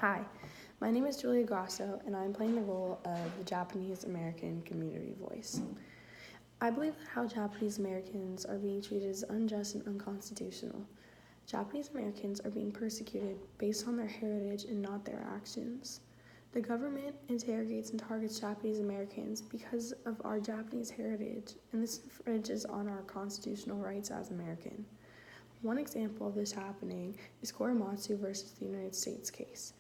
Hi, my name is Julia Grasso, and I'm playing the role of the Japanese American community voice. I believe that how Japanese Americans are being treated is unjust and unconstitutional. Japanese Americans are being persecuted based on their heritage and not their actions. The government interrogates and targets Japanese Americans because of our Japanese heritage, and this infringes on our constitutional rights as American. One example of this happening is Korematsu versus the United States case.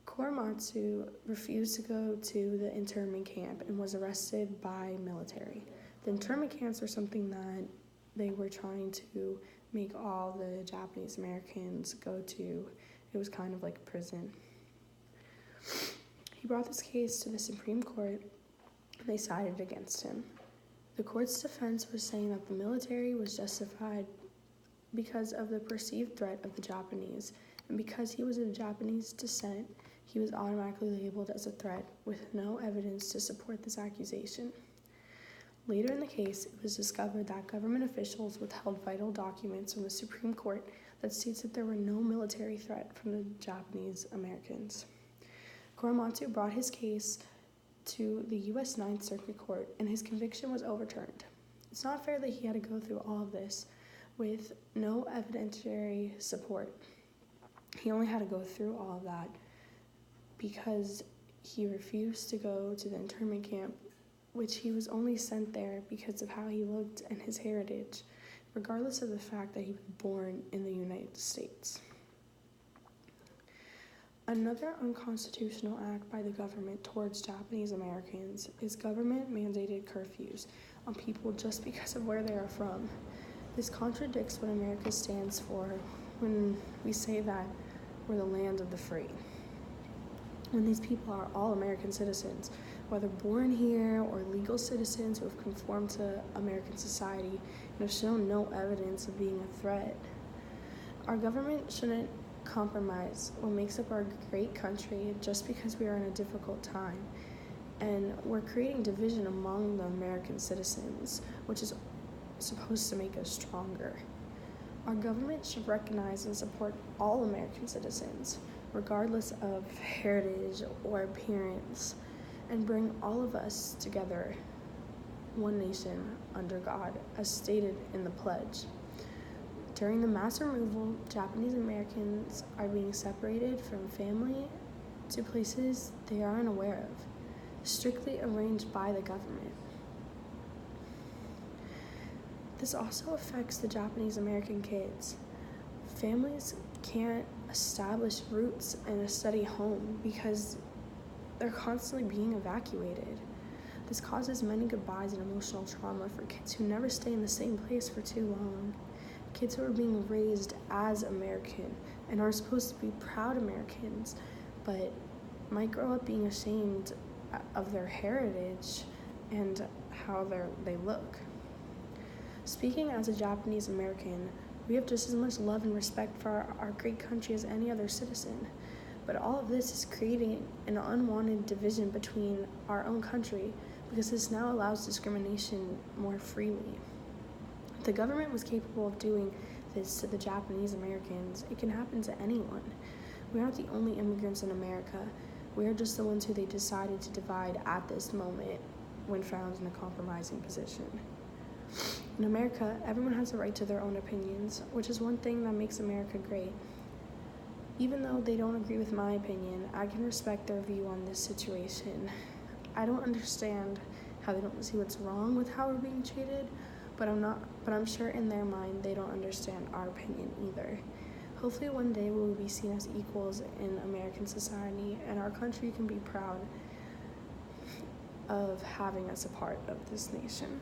Korematsu refused to go to the internment camp and was arrested by military. The internment camps were something that they were trying to make all the Japanese Americans go to. It was kind of like a prison. He brought this case to the Supreme Court, and they sided against him. The court's defense was saying that the military was justified because of the perceived threat of the Japanese, and because he was of Japanese descent, he was automatically labeled as a threat with no evidence to support this accusation. Later in the case, it was discovered that government officials withheld vital documents from the Supreme Court that states that there were no military threat from the Japanese Americans. Korematsu brought his case to the U.S. Ninth Circuit Court, and his conviction was overturned. It's not fair that he had to go through all of this with no evidentiary support. He only had to go through all of that because he refused to go to the internment camp, which he was only sent there because of how he looked and his heritage, regardless of the fact that he was born in the United States. Another unconstitutional act by the government towards Japanese Americans is government-mandated curfews on people just because of where they are from. This contradicts what America stands for when we say that we're the land of the free. When these people are all American citizens, whether born here or legal citizens who have conformed to American society and have shown no evidence of being a threat. Our government shouldn't compromise what makes up our great country just because we are in a difficult time. And we're creating division among the American citizens, which is supposed to make us stronger. Our government should recognize and support all American citizens, regardless of heritage or appearance, and bring all of us together, one nation under God, as stated in the pledge. During the mass removal, Japanese Americans are being separated from family to places they are unaware of, strictly arranged by the government. This also affects the Japanese American kids. Families can't establish roots in a steady home because they're constantly being evacuated. This causes many goodbyes and emotional trauma for kids who never stay in the same place for too long. Kids who are being raised as American and are supposed to be proud Americans, but might grow up being ashamed of their heritage and how they look. Speaking as a Japanese American, we have just as much love and respect for our great country as any other citizen. But all of this is creating an unwanted division between our own country because this now allows discrimination more freely. If the government was capable of doing this to the Japanese Americans, it can happen to anyone. We aren't the only immigrants in America. We are just the ones who they decided to divide at this moment when found in a compromising position. In America, everyone has a right to their own opinions, which is one thing that makes America great. Even though they don't agree with my opinion, I can respect their view on this situation. I don't understand how they don't see what's wrong with how we're being treated, but I'm sure in their mind they don't understand our opinion either. Hopefully one day we will be seen as equals in American society, and our country can be proud of having us a part of this nation.